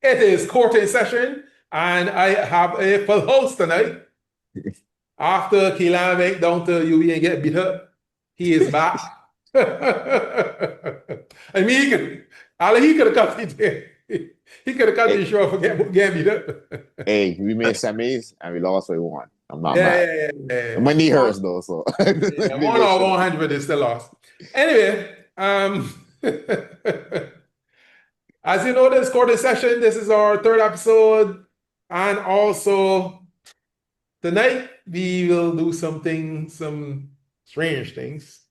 It is courting session, and I have a full house tonight. After Keelan went down to UV and get beat up, he is back. I mean, he could have cut it. He could have cut the show for getting beat up. Hey, we made semis and we lost by one. I'm not Yeah, mad. yeah, yeah, yeah. My knee hurts though, so Yeah, one or 100 is still lost. Anyway, as you know, this quarter session, this is our third episode, and also tonight we will do some strange things.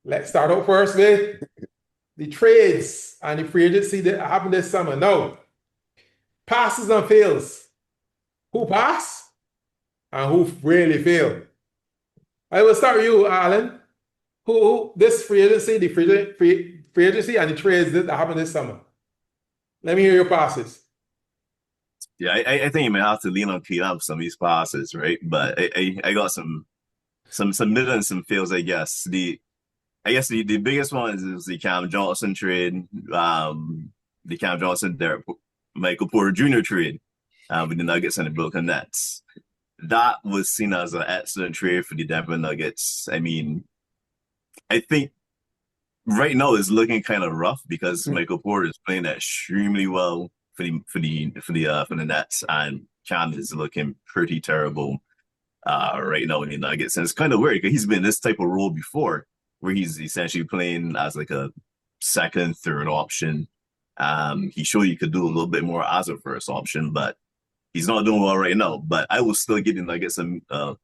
Let's start out first with the trades and the free agency that happened this summer. Now, passes and fails. Who passed and who really failed? I will start with you, Alan. Who this free agency, the free agency and the trades that happened this summer? Let me hear your passes. Yeah, I think you may have to lean on Pete up some of these passes, right? But I got some mid and some fails, I guess. The biggest one is the Cam Johnson trade, the Cam Johnson there, Michael Porter Jr. trade with the Nuggets and the Brooklyn Nets. That was seen as an excellent trade for the Denver Nuggets. I mean, I think right now it's looking kind of rough because Michael Porter is playing extremely well for the Nets, and Cam is looking pretty terrible right now in the Nuggets. And it's kind of weird because he's been in this type of role before, where he's essentially playing as like a second, third option. He showed he could do a little bit more as a first option, but he's not doing well right now. But I will still give him, I guess, a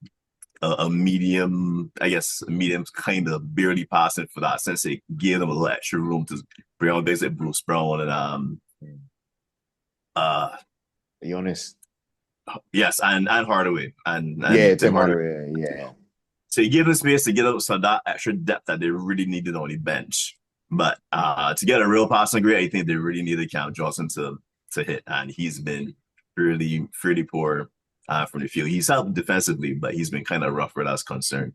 medium, kind of barely passing for that, since they gave them a little extra room to bring on guys like Bruce Brown and Jonas. Yes, and Hardaway and yeah, Tim Hardaway, yeah. So you give them space to get up some that extra depth that they really needed on the bench. But to get a real passing grade, I think they really needed Cam Johnson to hit, and he's been really poor from the field. He's helped defensively, but he's been kind of rough where that's concerned.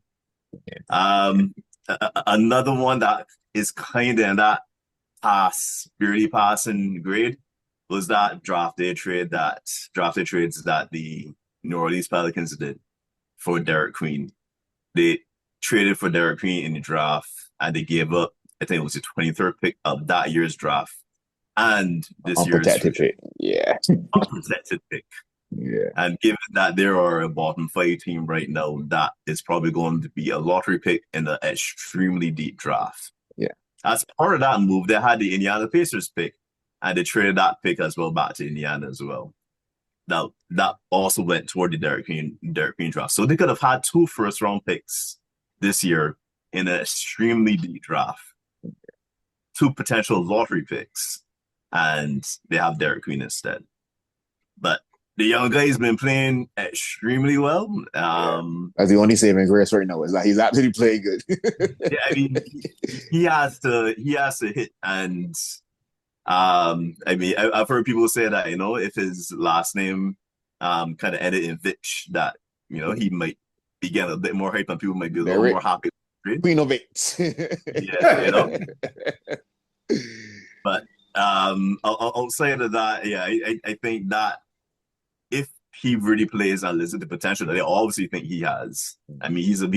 Another one that is kind of in that barely passing grade was that drafted trades that the New Orleans Pelicans did for Derek Queen. They traded for Derek Queen in the draft, and they gave up, I think it was the 23rd pick of that year's draft, and this year's unprotected pick. Yeah, unprotected pick. Yeah, and given that there are a bottom 5 team right now, that is probably going to be a lottery pick in an extremely deep draft. Yeah, as part of that move, they had the Indiana Pacers pick, and they traded that pick as well back to Indiana as well. Now, that also went toward the Derek Queen draft. So they could have had 2 first-round picks this year in an extremely deep draft. 2 potential lottery picks, and they have Derek Queen instead. But the young guy's been playing extremely well. As the only saving grace right now is that he's absolutely playing good. Yeah, I mean, he has to hit, and I've heard people say that, if his last name kind of ended in Vitch, that he might be getting a bit more hype and people might be a little more happy. Queen of it. Yeah, But outside of that, yeah, I think that if he really plays and lives to the potential that they obviously think he has, I mean, he's a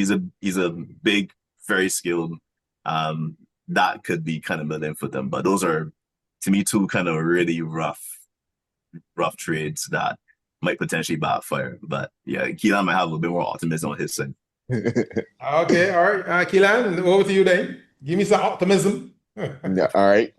big, very skilled. That could be kind of million for them, but those are, to me, 2 kind of really rough trades that might potentially backfire. But yeah, Keelan might have a little bit more optimism on his side. Okay, all right. Keelan, over to you then. Give me some optimism. Yeah, all right.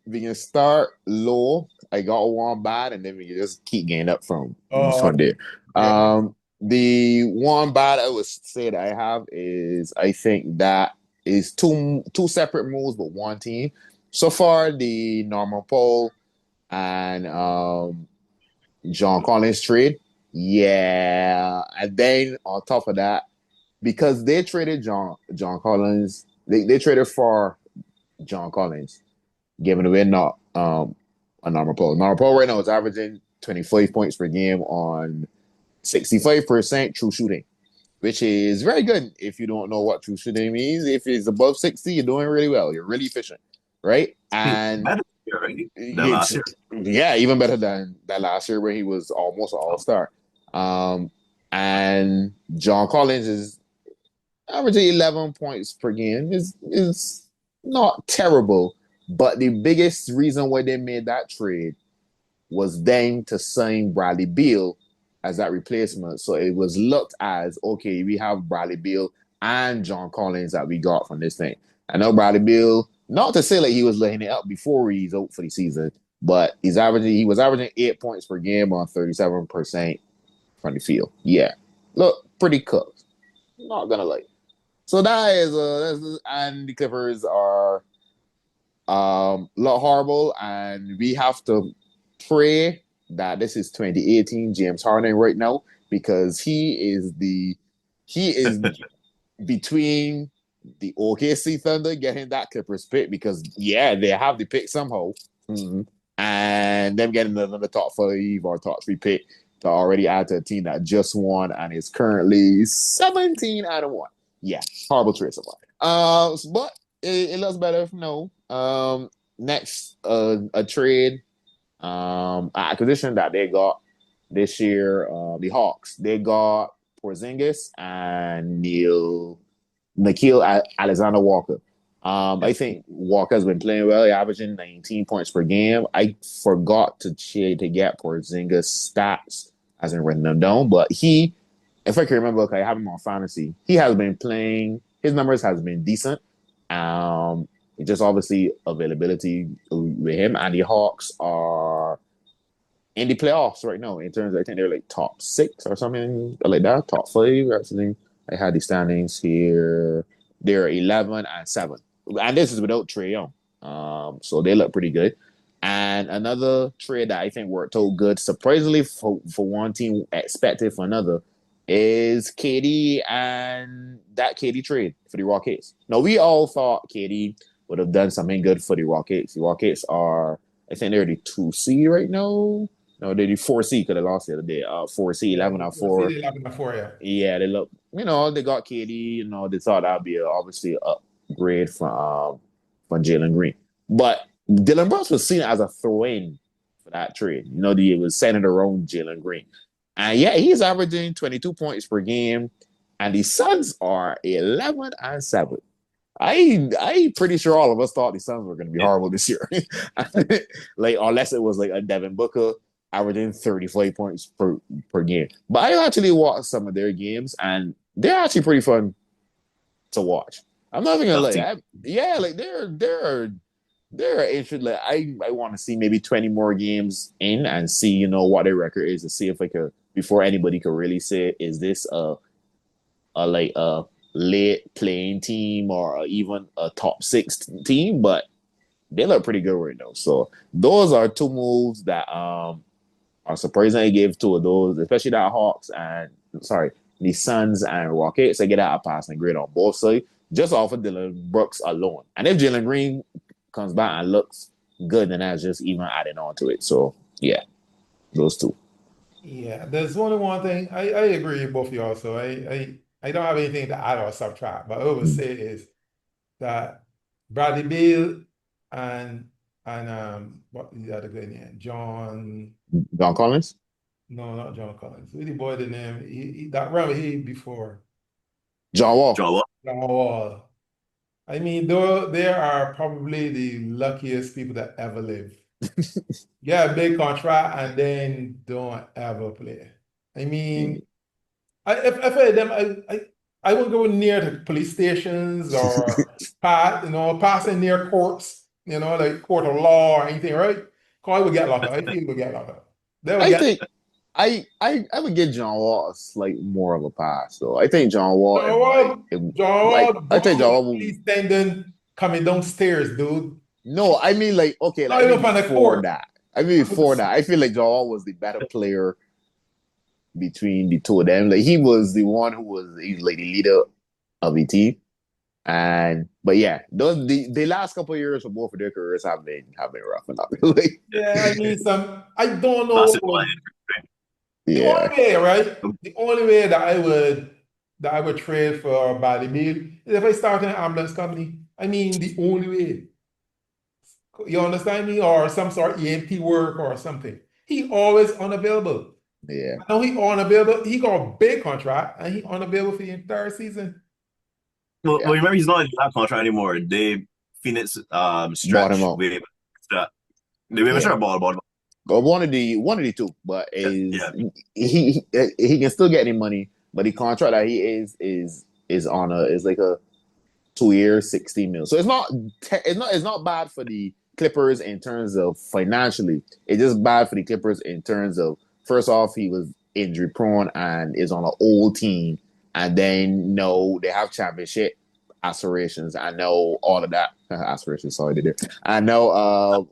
We can start low. I got one bad, and then we can just keep getting up from there. Yeah. The one bad I would say that I have is, I think that is two separate moves, but one team. So far, the Norman Powell and John Collins trade. Yeah. And then on top of that, because they traded John Collins, they traded for John Collins, giving away not a Norman Powell. Norman Powell right now is averaging 25 points per game on 65% true shooting, which is very good. If you don't know what true shooting means, if it's above 60, you're doing really well. You're really efficient, right? And year, right? Than last It's, year. yeah, even better than that last year where he was almost an all-star. And John Collins is averaging 11 points per game. Is not terrible, but the biggest reason why they made that trade was then to sign Bradley Beal as that replacement. So it was looked as okay, we have Bradley Beal and John Collins that we got from this thing. I know Bradley Beal, not to say like he was laying it up before he's out for the season, but he was averaging 8 points per game on 37% from the field. Yeah. Look, pretty cooked. Not gonna lie. So and the Clippers are lot horrible, and we have to pray that this is 2018 James Harden right now because he is between the OKC Thunder getting that Clippers pick because yeah they have the pick somehow, and them getting another top 5 or top 3 pick to already add to a team that just won and is currently 17-1. Yeah, horrible trade so far. But it looks better. No. Next, a trade, acquisition that they got this year. The Hawks they got Porzingis and Nikhil Alexander Walker. I think Walker's been playing well, averaging 19 points per game. I forgot to get Porzingis stats, as in written them down, but if I can remember, okay, I have him on fantasy. He has been playing. His numbers has been decent. Just obviously availability with him, and the Hawks are in the playoffs right now. In terms, I think they're like top 6 or something like that, top 5. Actually, I had the standings here. They're 11-7, and this is without Trae Young. So they look pretty good. And another trade that I think worked out good, surprisingly for one team, expected for another, is KD and that KD trade for the Rockets. Now we all thought KD would have done something good for the Rockets. The Rockets are, I think they're the 2 seed right now. No, they're the 4 seed because they lost the other day. 4 seed, 11-4. 11-4, yeah. Yeah, they look, they got KD, they thought that'd be obviously an upgrade from Jalen Green. But Dylan Brooks was seen as a throw-in for that trade. It was centered around Jalen Green. And yeah, he's averaging 22 points per game. And the Suns are 11-7. I pretty sure all of us thought the Suns were going to be horrible this year. Like, unless it was like a Devin Booker averaging 35 points per game. But I actually watched some of their games, and they're actually pretty fun to watch. I'm not even gonna lie. Yeah, like they're interested. Like I want to see maybe 20 more games in and see what their record is to see if I could before anybody could really say is this a late playing team or even a top 6 team, but they look pretty good right now. So those are 2 moves that are surprising. I gave 2 of those, especially that Hawks and the Suns and Rockets. I get out a passing grade on both sides just off of Dylan Brooks alone. And if Jalen Green comes back and looks good, then that's just even adding on to it. So yeah, those 2. Yeah, there's only one thing. I agree with both of y'all. So I don't have anything to add or subtract, but I would say is that Bradley Beal and what is the other guy name? John Collins? No, not John Collins. Who the boy the name? That run he before. John Wall. John Wall. John Wall. I mean, though they are probably the luckiest people that ever lived. Yeah, big contract and then don't ever play. I mean, if I had them, I wouldn't go near the police stations or passing near courts, like court of law or anything, right? Because I would get locked up. I feel we would get locked up. They would I get think I would give John Wall a slight more of a pass, though. I think John Wall, John like Wall, I think John Wall. police standing coming downstairs, dude. No, I mean like okay, like Not I mean even from the before court. that. I mean before that, I feel like John Wall was the better player between the 2 of them. Like he was the one who was like the leader of the team. But yeah, those the last couple of years for both of their careers have been rough enough. Like, Yeah, I mean I don't know. Basketball. The yeah. only way, right? The only way that I would trade for Bradley Beal is if I start an ambulance company. I mean, the only way. You understand me? Or some sort of EMT work or something. He always unavailable. Yeah. I know he unavailable. He got a big contract and he unavailable for the entire season. Well, remember he's not in that contract anymore. They Phoenix Bought him stretch out. wave. They were Yeah. sure ball. Or one of the two, but Yeah. he can still get any money, but the contract that he is on is like a 2 year, 60 mil. So it's not bad for the Clippers in terms of financially. It's just bad for the Clippers in terms of first off, he was injury prone and is on an old team, and then no, they have championship aspirations. I know all of that aspirations. Sorry, they do. I know.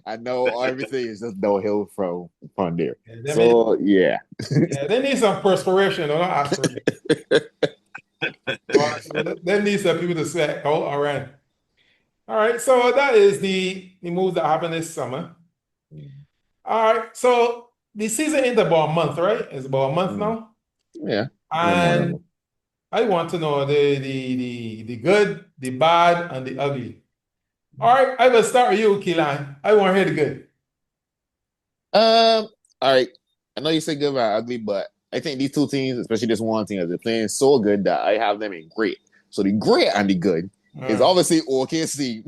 I know everything is just downhill from there. So yeah, Yeah, they need some perspiration, or not aspiration. They need some people to say, oh, all right. All right, so that is the moves that happened this summer. All right, so the season ends about a month, right? It's about a month now. yeah, a little more than And I want to know the good, the bad, and the ugly. All right, I will start with you, Keelan. I want to hear the good. All right. I know you said good about ugly, but I think these two teams, especially this one team, are playing so good that I have them in great. So the great and the good is obviously OKC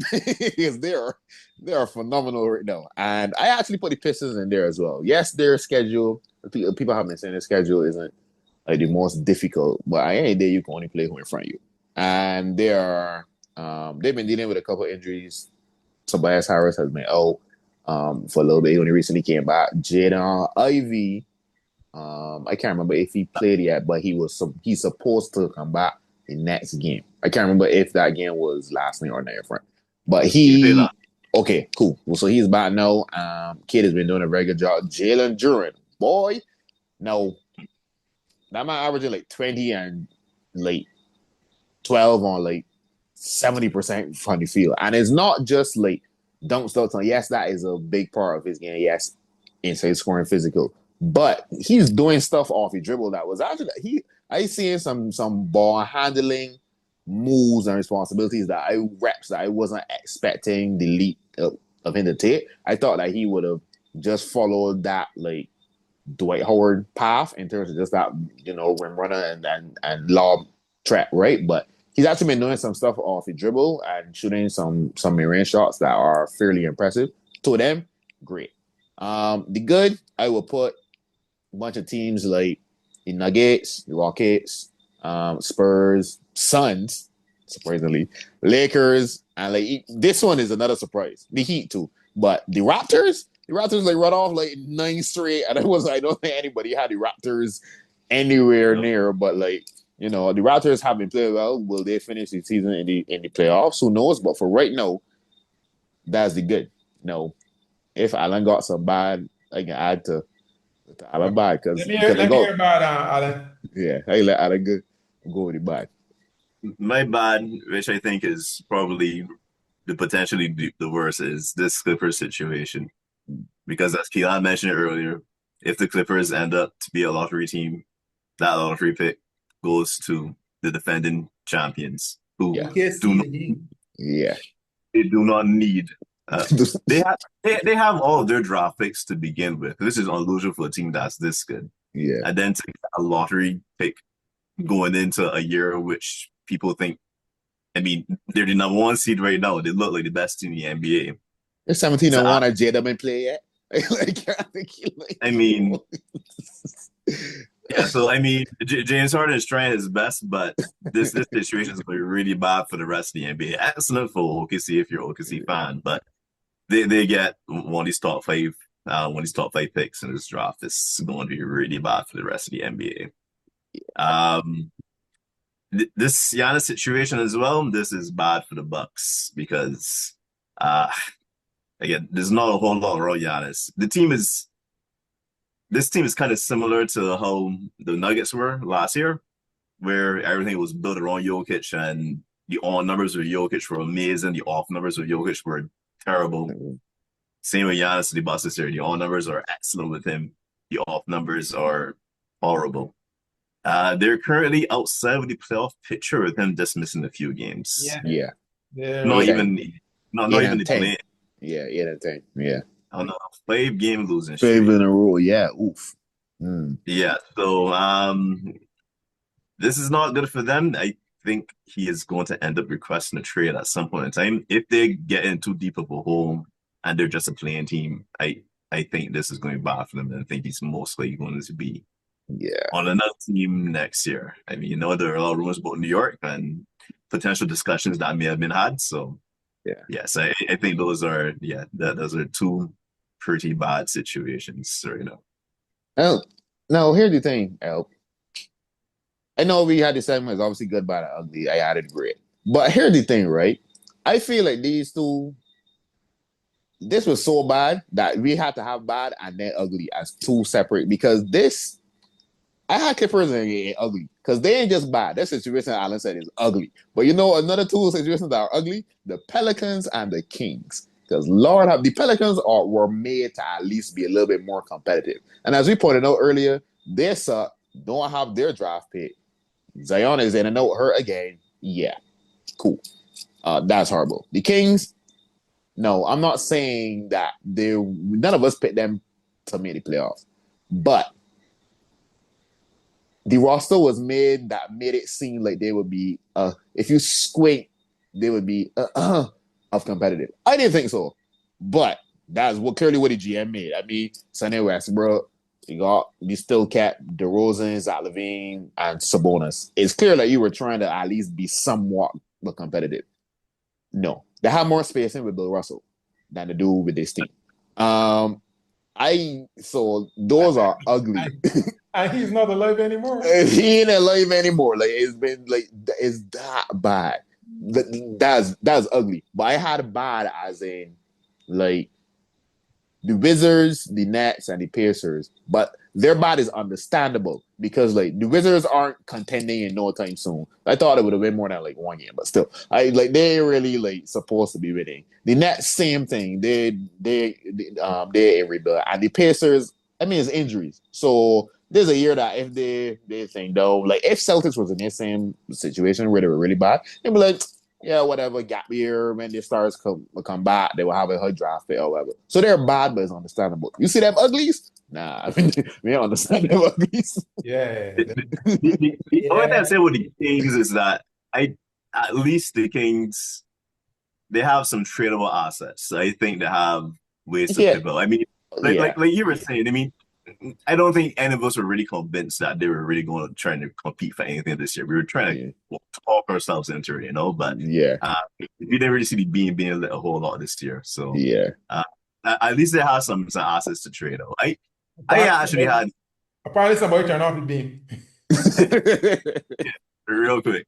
because they are phenomenal right now. And I actually put the Pistons in there as well. Yes, their schedule, people have been saying their schedule isn't like the most difficult, but at any day you can only play who in front of you. And they've been dealing with a couple injuries. Tobias Harris has been out for a little bit. He only recently came back. Jaden Ivey, I can't remember if he played yet, but he's supposed to come back the next game. I can't remember if that game was last night or night front. But okay, cool. Well, so he's back now. Kid has been doing a very good job. Jalen Duren, boy, no, that man averaging like 20 and like 12 on like 70% from the field. And it's not just like don't start on. Yes, that is a big part of his game. Yes, inside scoring physical. But he's doing stuff off the dribble that was actually I seen some ball handling moves and responsibilities that I wasn't expecting the lead of him to take. I thought that he would have just followed that like Dwight Howard path in terms of just that, rim runner and lob trap, right? But he's actually been doing some stuff off the dribble and shooting some mid-range shots that are fairly impressive. To them, great. The good, I will put a bunch of teams like the Nuggets, the Rockets, Spurs, Suns, surprisingly, Lakers, and like this one is another surprise. The Heat too, but the Raptors like run off like 9 straight, and I don't think anybody had the Raptors anywhere near, but like. The Raptors have been playing well. Will they finish the season in the playoffs? Who knows? But for right now, that's the good. If Allen got some bad, I can add to Allen bad because let me hear about Alan. Yeah, I let Allen go with the bad. My bad, which I think is probably the potentially the worst, is this Clippers situation. Because as Keelan mentioned earlier, if the Clippers end up to be a lottery team, that lottery pick goes to the defending champions who Yeah. they do not need. They have all of their draft picks to begin with. This is unusual for a team that's this good. Yeah. And then to get a lottery pick going into a year which people think, I mean, they're the number one seed right now. They look like the best team in the NBA. They're 17-1 at Jada been play yet. I mean, yeah, so I mean, James Harden is trying his best, but this situation is going to be really bad for the rest of the NBA. Excellent for OKC if you're an OKC fan, but they get one of these top five picks in this draft. It's going to be really bad for the rest of the NBA. This Giannis situation as well. This is bad for the Bucks because, again, there's not a whole lot around Giannis. This team is kind of similar to how the Nuggets were last year, where everything was built around Jokic and the on numbers of Jokic were amazing. The off numbers of Jokic were terrible. Same with Giannis and the Bucks this year. The on numbers are excellent with him. The off numbers are horrible. They're currently outside of the playoff picture with him dismissing a few games. Yeah. Not even No, not 8 even and the 10. play. Yeah, 8 and 10. Yeah. I don't know. 5 game losing 5 streak. in a row. Yeah. Oof. Mm. Yeah. So this is not good for them. I think he is going to end up requesting a trade at some point in time. If they get in too deep of a hole and they're just a playing team, I think this is going to be bad for them. And I think he's mostly going to be Yeah. on another team next year. I mean, there are a lot of rumors about New York and potential discussions that may have been had. So Yeah. yes, I think those are two pretty bad situations right now. Now, here's the thing, El. I know we had the segment is obviously good, bad, and ugly. I added great. But here's the thing, right? I feel like these two, this was so bad that we had to have bad and then ugly as two separate because this, I had Clippers and ugly because they ain't just bad. That situation Alan said is ugly. But you know, another two situations that are ugly, the Pelicans and the Kings. Because Lord have the Pelicans were made to at least be a little bit more competitive. And as we pointed out earlier, they suck, don't have their draft pick. Zion is in a note hurt again. Yeah, cool. That's horrible. The Kings, no, I'm not saying that they none of us picked them to make the playoffs, but the roster was made that made it seem like they would be if you squint, they would be of competitive. I didn't think so, but that's clearly what the GM made. I mean, Sonny Westbrook, you still kept DeRozan, Zach LaVine, and Sabonis. It's clear that you were trying to at least be somewhat competitive. No, they have more spacing with Bill Russell than to do with this team. So those are ugly. And he's not alive anymore. He ain't alive anymore. Like it's been like it's that bad. That's ugly. But I had bad as in like the Wizards, the Nets, and the Pacers. But their bad is understandable because like the Wizards aren't contending in no time soon. I thought it would have been more than like 1 year, but still, they really like supposed to be winning. The Nets, same thing. They're a rebuild, and the Pacers. I mean, it's injuries. So there's a year that if they think though, like if Celtics was in the same situation where they were really bad, they'd be like, yeah, whatever, gap year when the stars come back, they will have a hard draft pick or whatever. So they're bad, but it's understandable. You see them uglies? Nah, I mean, we don't understand them uglies. Yeah. The only thing I say with the Kings is that at least the Kings they have some tradable assets. I think they have ways to Yeah, pivot. I mean, yeah, like you were saying. I mean, I don't think any of us were really convinced that they were really going to try to compete for anything this year. We were trying to talk ourselves into it, but yeah, we didn't really see the being a whole lot this year. So yeah. at least they have some assets to trade out. I actually Apparently, had apparently somebody turned off the beam. real quick.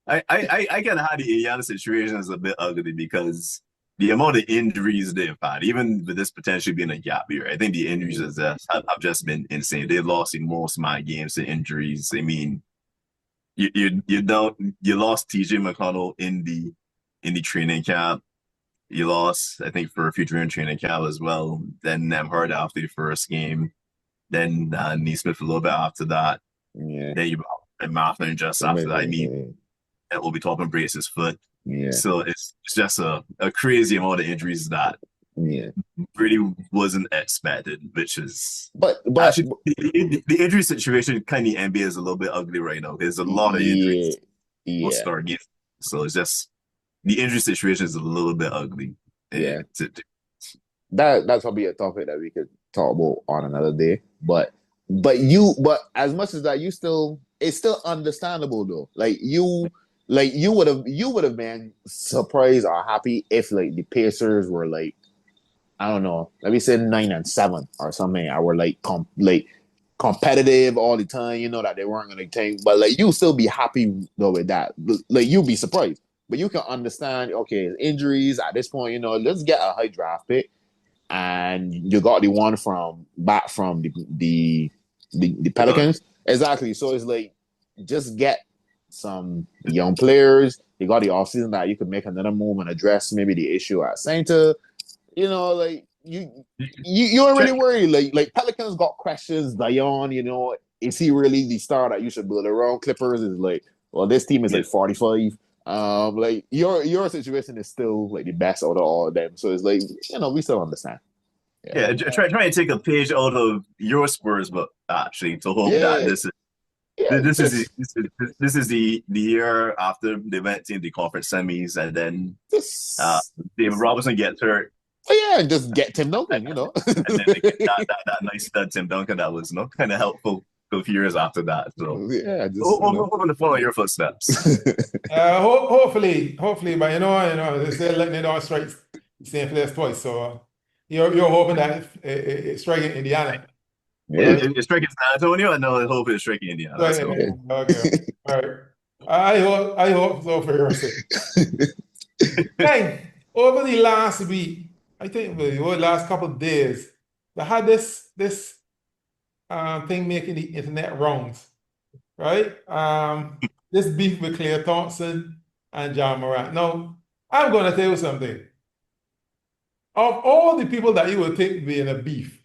I kind of had the Indiana situation as a bit ugly because the amount of injuries they've had, even with this potentially being a gap year, I think the injuries have just been insane. They've lost in most of my games to injuries. I mean, you lost TJ McConnell in the training camp. You lost, I think, for a future in training camp as well. Then Nemhard after the first game. Then Neesmith a little bit after that. Yeah. Then you and Martin just after that. I mean, it will be talking brace his foot. Yeah. So it's just a crazy amount of injuries that Yeah. really wasn't expected, which is but actually the injury situation kind of NBA is a little bit ugly right now. There's a lot of injuries will yeah. start getting. So it's just the injury situation is a little bit ugly. Yeah. That's probably a topic that we could talk about on another day. But as much as that, it's still understandable though. You would have been surprised or happy if like the Pacers were like, I don't know, let me say 9-7 or something. I were like competitive all the time, that they weren't gonna take, but like you still be happy though with that. Like you'll be surprised. But you can understand, okay, injuries at this point, let's get a high draft pick. And you got the one from the Pelicans. Exactly. So it's like just get some young players. You got the offseason that you could make another move and address maybe the issue at center. Like you don't really worry. Like Pelicans got questions. Zion, is he really the star that you should build around? Clippers is like, well, this team is like 45. Like your situation is still like the best out of all of them. So it's like, we still understand. Yeah. Yeah, try to take a page out of your Spurs book actually to hope that Yeah. Yeah. this is Just this is the year after they went in the conference semis and then just David Robinson gets hurt oh yeah, just get Tim Duncan, and then they get that nice stud Tim Duncan that was kind of helpful a few years after that. So Yeah, just hoping to follow your footsteps. Hopefully, but they say letting it all strike the same place twice. So you're hoping that it's striking Indiana, yeah. right? It's striking San Antonio, and no, hope it's striking Indiana. Right. So Okay. All right. I hope so for your sake. Hey, over the last week, I think over the last couple of days, they had this thing making the internet rounds, right? This beef with Claire Thompson and John Morant. Now, I'm gonna tell you something. Of all the people that you would think be in a beef,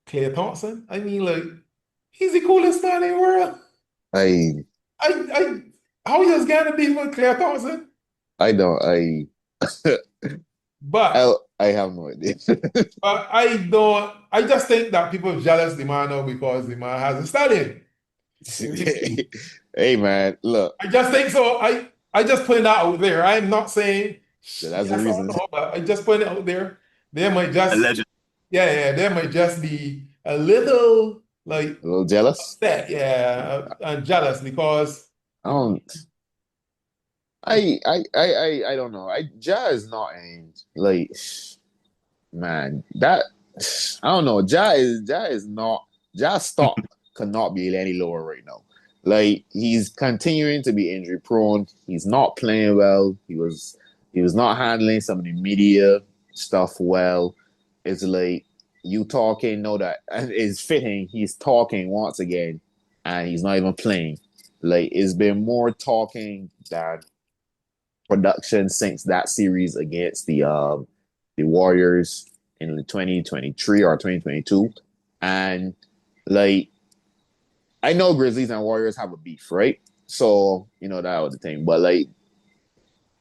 Claire Thompson, I mean, like, he's the coolest man in the world. I I how you just getting a beef with Claire Thompson? I don't But I have no idea. But I don't. I just think that people jealous the man now because the man has a stallion. Hey man, look, I just think so. I just putting that out there. I'm not saying that's the yes or reason. no, but I just putting it out there. They might just allegedly. yeah, they might just be a little like A little jealous. upset, yeah, and jealous because I don't I don't know. Ja is not a like man, that I don't know. Ja is not Ja's stock cannot be any lower right now. Like he's continuing to be injury prone. He's not playing well. He was not handling some of the media stuff well. It's like you talking, know that it's fitting. He's talking once again, and he's not even playing. Like it's been more talking than production since that series against the Warriors in 2023 or 2022. And like I know Grizzlies and Warriors have a beef, right? So, that was the thing. But like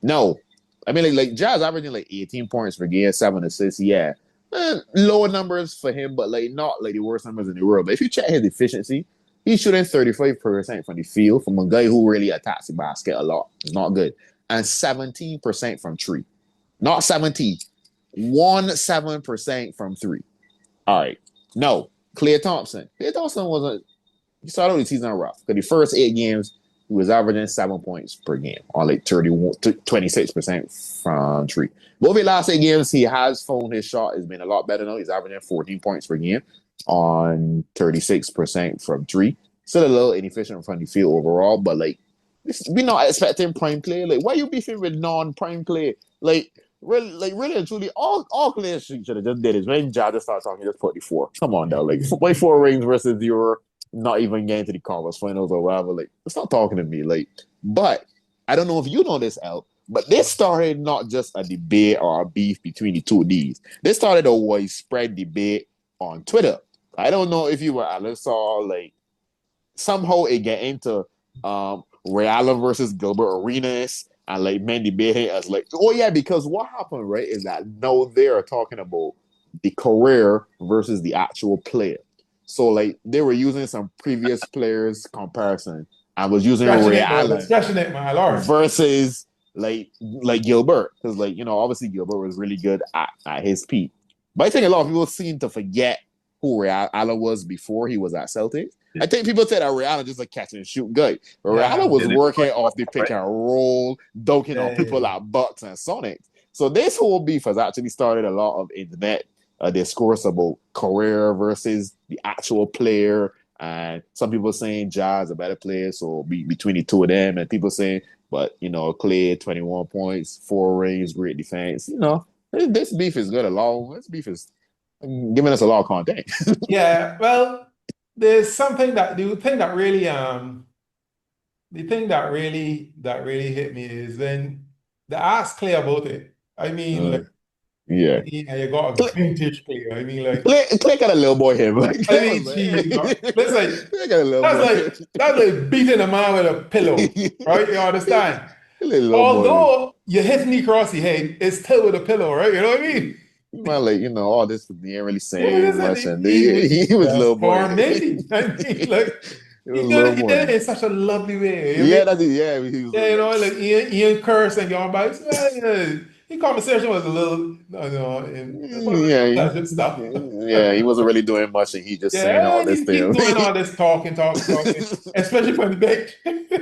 no. I mean like Jazz averaging like 18 points per game, 7 assists, yeah. Lower numbers for him, but like not like the worst numbers in the world. But if you check his efficiency, he's shooting 35% from the field from a guy who really attacks the basket a lot. It's not good. And 17% from three. Not 17. 17% from three. All right. No. Klay Thompson. Klay Thompson wasn't. He started the season rough. Because the first 8 games, he was averaging 7 points per game on like 26% from three. But over the last 8 games, he has found his shot. It's been a lot better now. He's averaging 14 points per game on 36% from three. Still a little inefficient from the field overall, but like we not expecting prime play. Like, why you beefing with non-prime play? Really and truly, all players should have just did is when Ja just started talking, just put the four. Come on now, like 24 rings versus your not even getting to the conference finals or whatever. Like, stop talking to me. Like, but I don't know if you know this, Al, but this started not just a debate or a beef between the two of these. This started a widespread debate on Twitter. I don't know if you were Alice or like somehow it get into Ray Allen versus Gilbert Arenas and like men debating as like, oh yeah, because what happened, right, is that now they're talking about the career versus the actual player. So like they were using some previous players comparison and was using Ray Allen versus like Gilbert because like obviously Gilbert was really good at his peak. But I think a lot of people seem to forget who Ray Allen was before he was at Celtics. I think people say that Ray Allen just a catch and shoot guy. But Ray Allen was working off the pick and roll, dunking on people like Bucks and Sonics. So this whole beef has actually started a lot of internet discourse about career versus the actual player. And some people saying Ja is a better player, so between the two of them. And people saying, but Klay, 21 points, 4 rings, great defense. This beef is good. This beef is giving us a lot of content. Yeah, well, there's something the thing that really hit me is when they asked Clay about it. I mean, like, yeah, you got a vintage Clay. I mean, like, Clay got a little boy him. I mean, geez, listen, that's like beating a man with a pillow, right? You understand? Although you hit me across the head, it's still with a pillow, right? You know what I mean? Man, like, all this he ain't really Yeah, saying listen, much, and he he was just little boy. tormenting. I mean, like He was little he did boy. it in such a lovely way. You Yeah, mean? that's it. Yeah, he was Yeah, you like, know, like Ian curse and going by. Yeah, his conversation was a little, yeah, pleasant stuff. yeah, he wasn't really doing much, and he just saying all Yeah, this he's thing. doing all this talking, especially from the bench.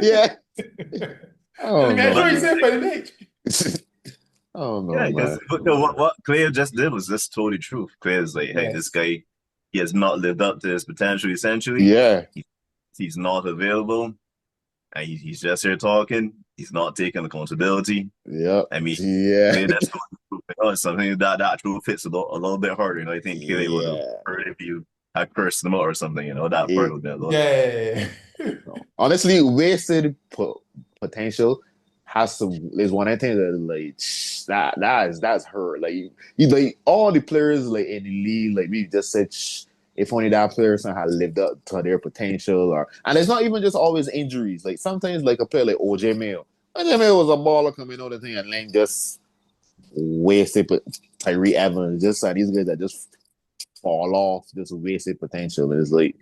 Yeah, I And don't man, know, sure he But man. said from the bench. I don't yeah, know, because man. what Clay just did was just told the truth. Clay is like, hey, this Yes. guy, he has not lived up to his potential. Essentially, Yeah, he, he's not available, and he's just here talking. He's not taking accountability. yep, I mean, yeah, Clay that's something that truth hits a little bit harder. I think Clay would have yeah. heard if you had cursed him out or something. That part would have been a little. Yeah. Honestly, wasted potential has some is one of the things that like that's her. Like you like all the players like in the league, like we just said, if only that person had lived up to their potential, or and it's not even just always injuries. Like sometimes like a player like OJ Mayo. OJ Mayo was a baller coming out of the thing and then just wasted but Tyree Evans, just these guys that just fall off, just wasted potential. It's like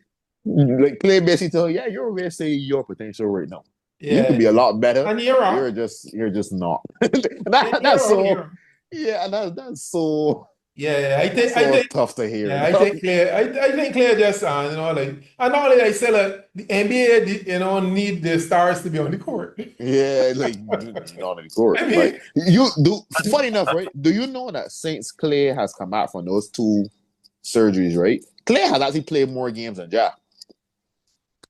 play basically tell yeah, you're wasting your potential right now. You could Yeah. be a lot better. And you're wrong. You're just not. You're That's wrong. so You're wrong. yeah, that's so Yeah, that's I so think, tough to hear. yeah, I think Claire, I think Claire just, like, and not only I say like the NBA, need the stars to be on the court. Yeah, like not in the court. I Like mean, you do funny enough, right? Do you know that Saints Clay has come out from those two surgeries, right? Clay has actually played more games than Ja.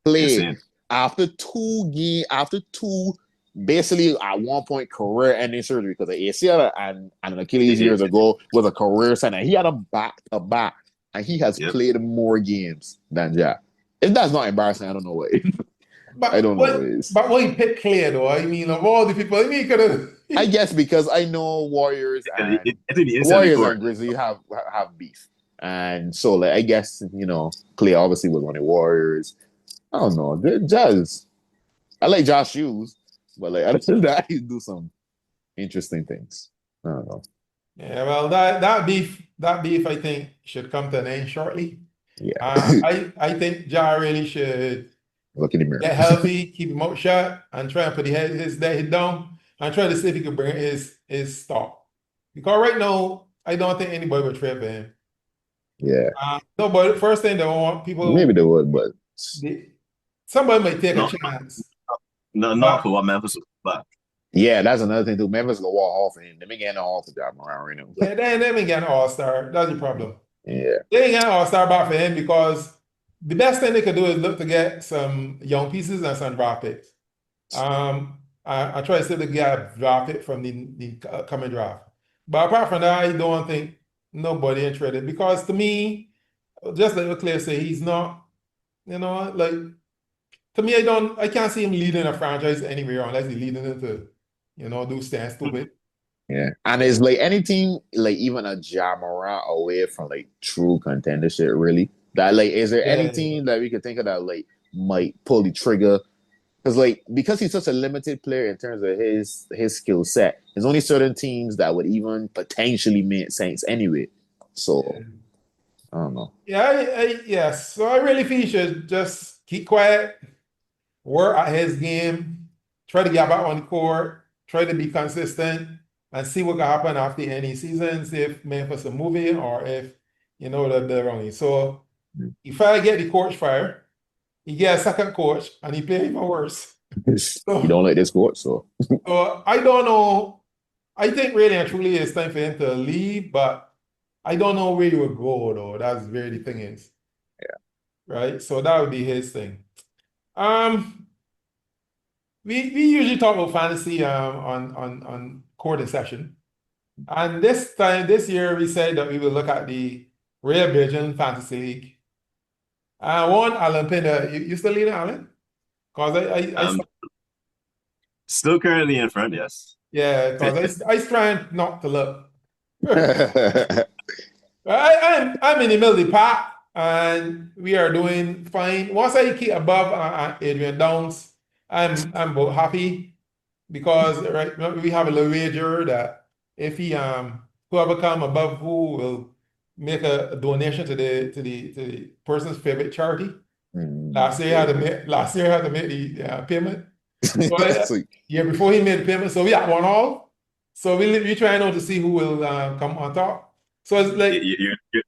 Clay Insane. after two basically at one point career ending surgery because the ACL and an Achilles years ago was a career sign. He had a back to back and he has Yep. played more games than Ja. If that's not embarrassing, I don't know what is. I don't know what is. but when he picked Claire though, I mean, of all the people, I mean, he could have. I guess because I know Warriors and It did the inside court. Grizzlies have beef. And so like I guess, Clay obviously was on the Warriors. I don't know. Jazz. I like Josh Hughes, but like other than that, he do some interesting things. I don't know. Yeah, well, that beef, I think should come to an end shortly. Yeah. I think Ja really should Look in the mirror. get healthy, keep him out shot, and try and put his head down, and try to see if he can bring his stock. Because right now, I don't think anybody would trade for him. Yeah. No, but first thing they want Maybe they would, but somebody might take a Not, chance. not for what Memphis was back. yeah, that's another thing too. Memphis gonna walk off for him. They ain't getting no off the job around right now. Yeah, they ain't getting an all-star. That's the problem. Yeah. They ain't getting an all-star back for him because the best thing they could do is look to get some young pieces and some draft picks. I try to see the guy draft it from the coming draft. But apart from that, I don't think nobody interested because to me, just like Claire say, he's not, like to me, I can't see him leading a franchise anywhere unless he's leading it to, do stand stupid. Yeah. And it's like anything like even a Ja Morant away from like true contendership, really. That like is there Yeah. anything that we could think of that like might pull the trigger? Because he's such a limited player in terms of his skill set, there's only certain teams that would even potentially make sense anyway. So I don't know. Yeah, yes. So I really think he should just keep quiet, work at his game, try to get back on the court, try to be consistent, and see what can happen after any season, see if Memphis are moving or if, they're wrong. So if I get the coach fired, he get a second coach and he play even worse. You don't like this court, so So I don't know. I think really and truly it's time for him to leave, but I don't know where he would go though. That's where the thing is. Yeah. Right? So that would be his thing. We usually talk about fantasy on quarter session. And this year we said that we will look at the Real Belgian Fantasy League. One, Alan Pinder, you still leading, Alan? Because I Still currently in front, yes. yeah, because I trying not to look. yeah. I'm in the middle of the pack, and we are doing fine. Once I keep above Adrian Downs, I'm about happy. because right remember we have a little wager that if he whoever come above who will make a donation to the person's favorite charity. Last year he had to make the payment. So Sweet. yeah, before he made the payment, so we had one all. So we try now to see who will come on top. So it's like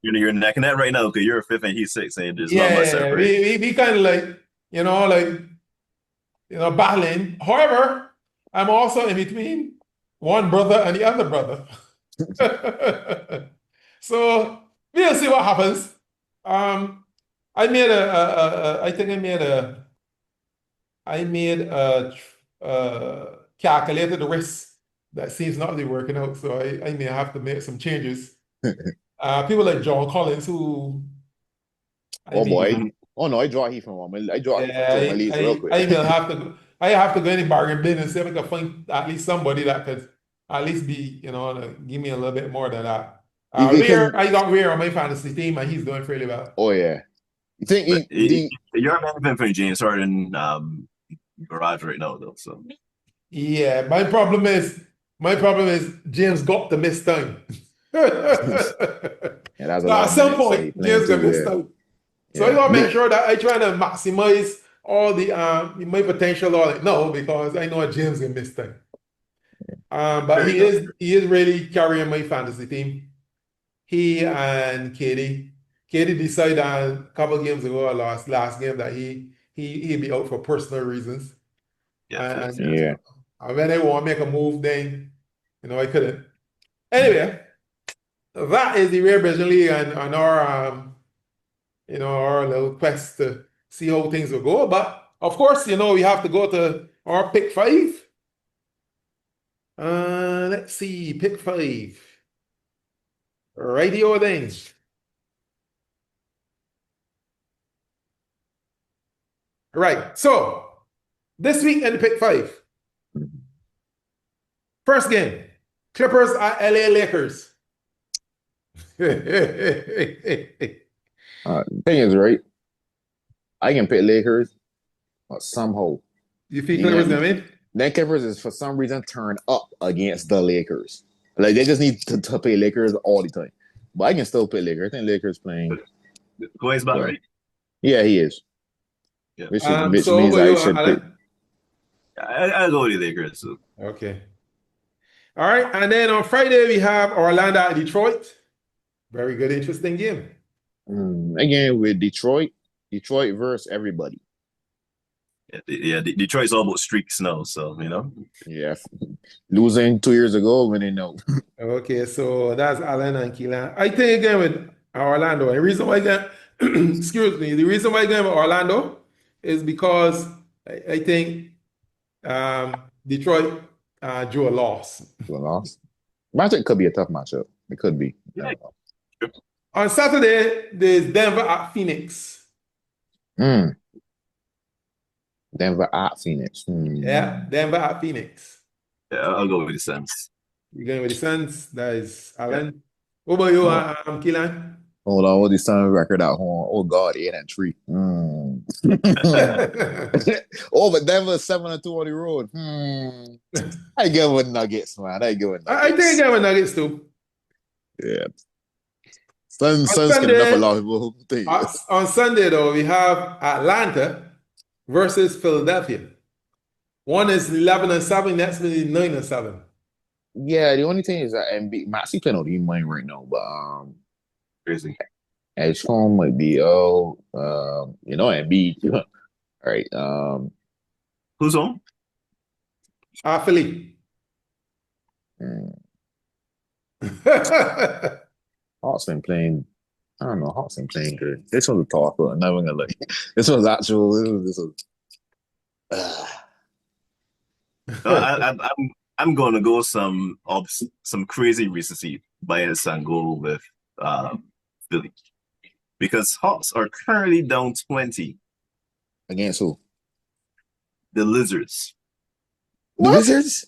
You're neck and neck right now because you're fifth and he's sixth, and there's not much yeah, separation. we kind of like like battling. However, I'm also in between one brother and the other brother. So we'll see what happens. I made I think I made calculated the risk that seems not to be working out. So I may have to make some changes. People like John Collins, who I Oh mean, boy. Oh no, I draw he from one. I draw he yeah, from my leads real quick. I will have to I have to go in the bargain bin and see if I can find at least somebody that could at least be, give me a little bit more than that. If you can, I got Rare on my fantasy team and he's doing fairly well. oh yeah. You think But the you're benefiting from James Harden garage right now, though. So Yeah, my problem is James got to miss time. yeah, that's a So lot at of some minutes that he point, playing James gonna too. miss Yeah, time. So I yeah. gotta make Me, sure that I try to maximize all the my potential on it. No, because I know James gonna miss time. But there you go. he is really carrying my fantasy team. He and Katie. Katie decided a couple games ago, or last game, that he'd be out for personal reasons. Yes, yes, And yes. yeah. when I want to make a move, then I couldn't. Anyway, that is the Rare Belgian League and our our little quest to see how things will go. But of course, we have to go to our pick five. Let's see, pick five. Radio then. Right. So this week in the pick five, first game, Clippers at LA Lakers. Thing is, right? I can pick Lakers, but somehow You think Clippers the gonna win? then Clippers is for some reason turned up against the Lakers. Like they just need to play Lakers all the time. But I can still pick Lakers. I think Lakers playing. Kawhi's about Well, right. yeah, he is. Yeah, Which So how means about I you, should pick. Alan? I'll go with the Lakers. So. Okay. All right. And then on Friday, we have Orlando at Detroit. Very good, interesting game. Again with Detroit versus everybody. Detroit's all about streaks now, so Yeah, losing 2 years ago when they know. Okay, so that's Alan and Keelan. I think again with Orlando. The reason why excuse me, the reason why again with Orlando is because I think Detroit drew a loss. Lost. Magic could be a tough matchup. It could be. yeah. On Saturday, there's Denver at Phoenix. Mm. Denver at Phoenix. Yeah, Denver at Phoenix. Yeah, I'll go with the Suns. You're going with the Suns. That is Yeah. Alan. What about you, Oh, Keelan? hold on. What the Sun record out home? Oh God, 8-3. Oh, but Denver 7-2 on the road. I give with Nuggets, man. I give with I think Nuggets. again with Nuggets too. Yeah. On Suns can enough a Sunday, lot of people who think yes. on Sunday though, we have Atlanta versus Philadelphia. One is 11-7, next one is 9-7. Yeah, the only thing is that Maxi playing on the money right now, but Crazy. Edge home might be Embiid. All right. Who's on? Philly. Hmm. Hawks been playing. I don't know. Hawks been playing good. This was a talk, but I'm not even gonna look. This was actual. This was. No, I'm going to go some crazy recency bias and go with Philly because Hawks are currently down 20. Against who? The Lizards. The What? Wizards.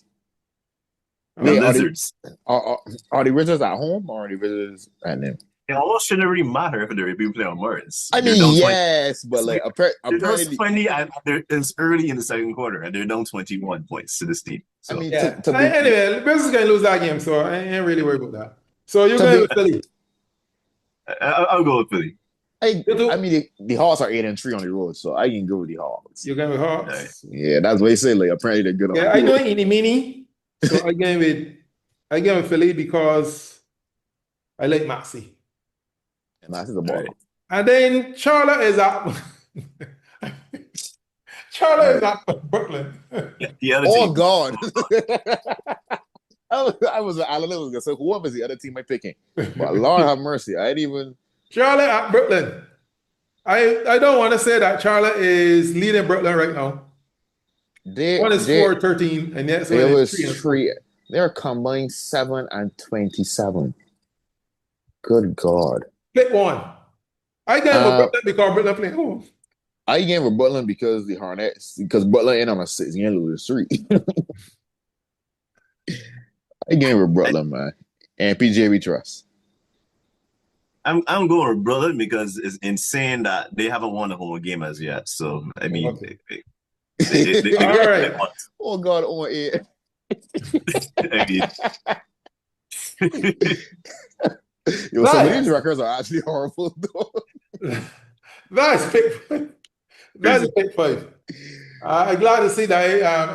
The Wait, Lizards. are the Wizards at home or are the Wizards at them? it almost shouldn't really matter if they're being played on Morris. I They're mean, down 20. yes, but like They're down apparently, 20 and it's early in the second quarter and they're down 21 points to this team. I So mean, Yeah. to be Anyway, Bills is going to lose that game, so I ain't really worried about that. So you're to going be, with Philly. I'll go with Philly. I mean, the Hawks are 8-3 on the road, so I can go with the Hawks. You're going with All right. Hawks. Yeah, that's what they say. Like apparently they're good on Yeah, the I road. know any mini. So I game with Philly because I like Maxi. And that's the ball. Right. And then Charlotte is up. Charlotte is up Brooklyn. Yeah, the other Oh team. God. I was gonna say whoever's the other team I'm picking. But Lord have mercy. I didn't even Charlotte at Brooklyn. I don't want to say that Charlotte is leading Brooklyn right now. One is 4-13, and the next one there is was 3-4. three. They're combined 7-27. Good God. Pick one. I game with Brooklyn because Brooklyn playing home. I game with Butler because the Hornets, because Butler in on a 6, you lose 3. I game with Butler, man. And PJ we trust. I'm going with Brooklyn because it's insane that they haven't won a home game as yet. So I mean, Okay. they All right. Oh God, on air. I mean, Yo, some of these records are actually horrible though. That's pick. That's a pick 5. I'm glad to see that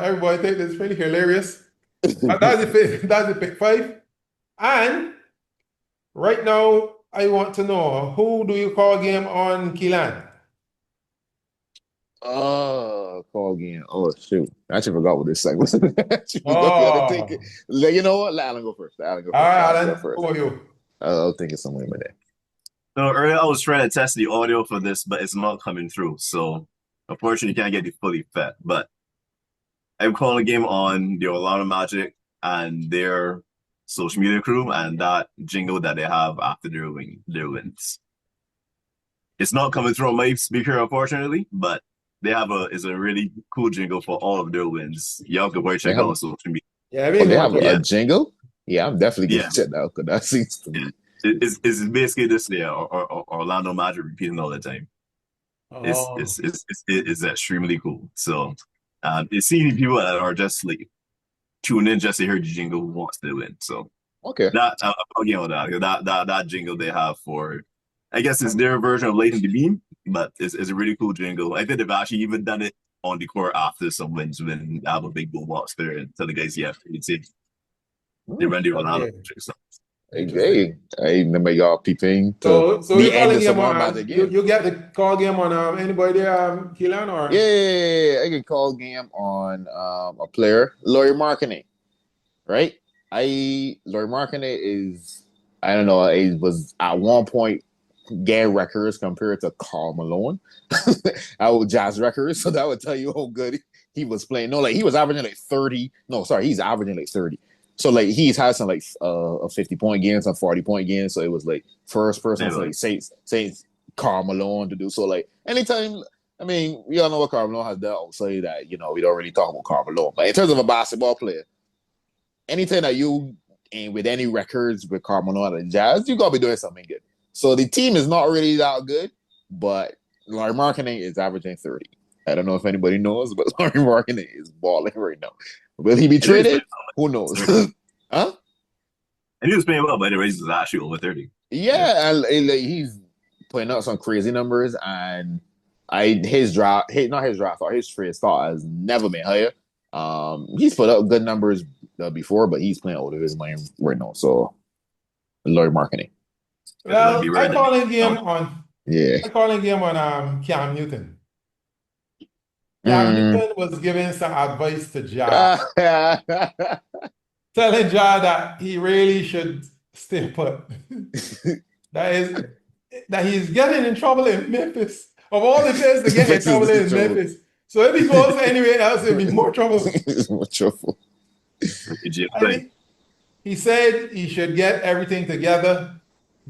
everybody think this is pretty hilarious. That's a pick 5. And right now, I want to know who do you call game on Keelan? Oh, call again. Oh shoot. I actually forgot what this segment was. Oh. You know what? Let Alan go first. All right, Alan, who are you? I was thinking somewhere in there. so earlier I was trying to test the audio for this, but it's not coming through. So unfortunately, you can't get it fully fed. But I'm calling a game on the Orlando Magic and their social media crew and that jingle that they have after their wins. It's not coming through on my speaker, unfortunately, but they have a really cool jingle for all of their wins. Y'all can check out on social media. Yeah, they have a jingle? Yeah, I'm definitely gonna check that out because that seems to me. It's basically this or Orlando Magic repeating all the time. It's extremely cool. So it's seeing people that are just like tuning in just to hear the jingle who wants to win. So okay, again with that jingle they have for, I guess it's their version of Late in the Beam, but it's a really cool jingle. I think they've actually even done it on the court after some wins when I have a big boombox there and tell the guys, yeah, it's it. They run the Orlando Magic. So. Hey, I remember y'all peeping. So you're calling game on you get the call game on anybody there, Keelan, or I can call game on a player, Laurie Markkinen, right? Laurie Markkinen is, I don't know, he was at one point getting records compared to Karl Malone. I would Jazz records, so that would tell you how good he was playing. No, like he was averaging like 30. No, sorry, he's averaging like 30. So like he's had some like a 50-point game, some 40-point games. So it was like first person to like say Karl Malone to do. So like anytime, I mean, we all know what Karl Malone has done. I'll say that, we don't really talk about Karl Malone. But in terms of a basketball player, anytime that you and with any records with Karl Malone and Jazz, you gotta be doing something good. So the team is not really that good, but Laurie Markkinen is averaging 30. I don't know if anybody knows, but Laurie Markkinen is balling right now. Will he be traded? Who knows? Huh? And he was playing well, but the race was actually over 30. Yeah, and he's putting out some crazy numbers, and his draft thought has never been higher. He's put up good numbers before, but he's playing out of his mind right now. So, Laurie Markkinen. Well, I call in game on Cam Newton. Cam Newton was giving some advice to Ja, telling Ja that he really should stay put. that he's getting in trouble in Memphis. Of all the players to get in trouble in Memphis. So if he goes anywhere else, it'll be more trouble. More trouble. He said he should get everything together,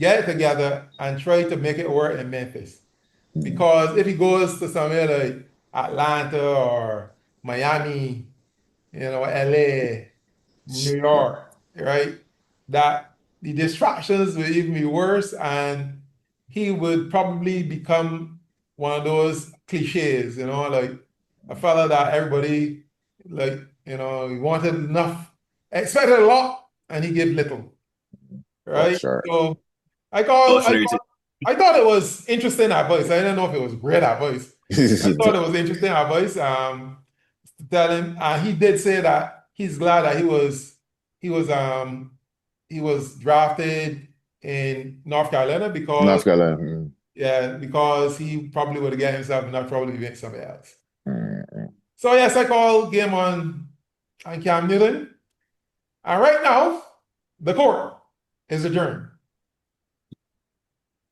and try to make it work in Memphis. Because if he goes to somewhere like Atlanta or Miami, LA, New York, right? That the distractions would even be worse, and he would probably become one of those cliches, like a fella that everybody like, he wanted enough, expected a lot, and he gave little, For right? sure. So I Oh, call, I sorry. thought, I thought it was interesting advice. I don't know if it was great advice. I thought it was interesting advice. To tell him, he did say that he's glad that he was he was drafted in North Carolina because North Carolina. yeah, because he probably would have got himself enough trouble against somebody else. Mm. So yes, I call game on Cam Newton. And right now, the court is adjourned.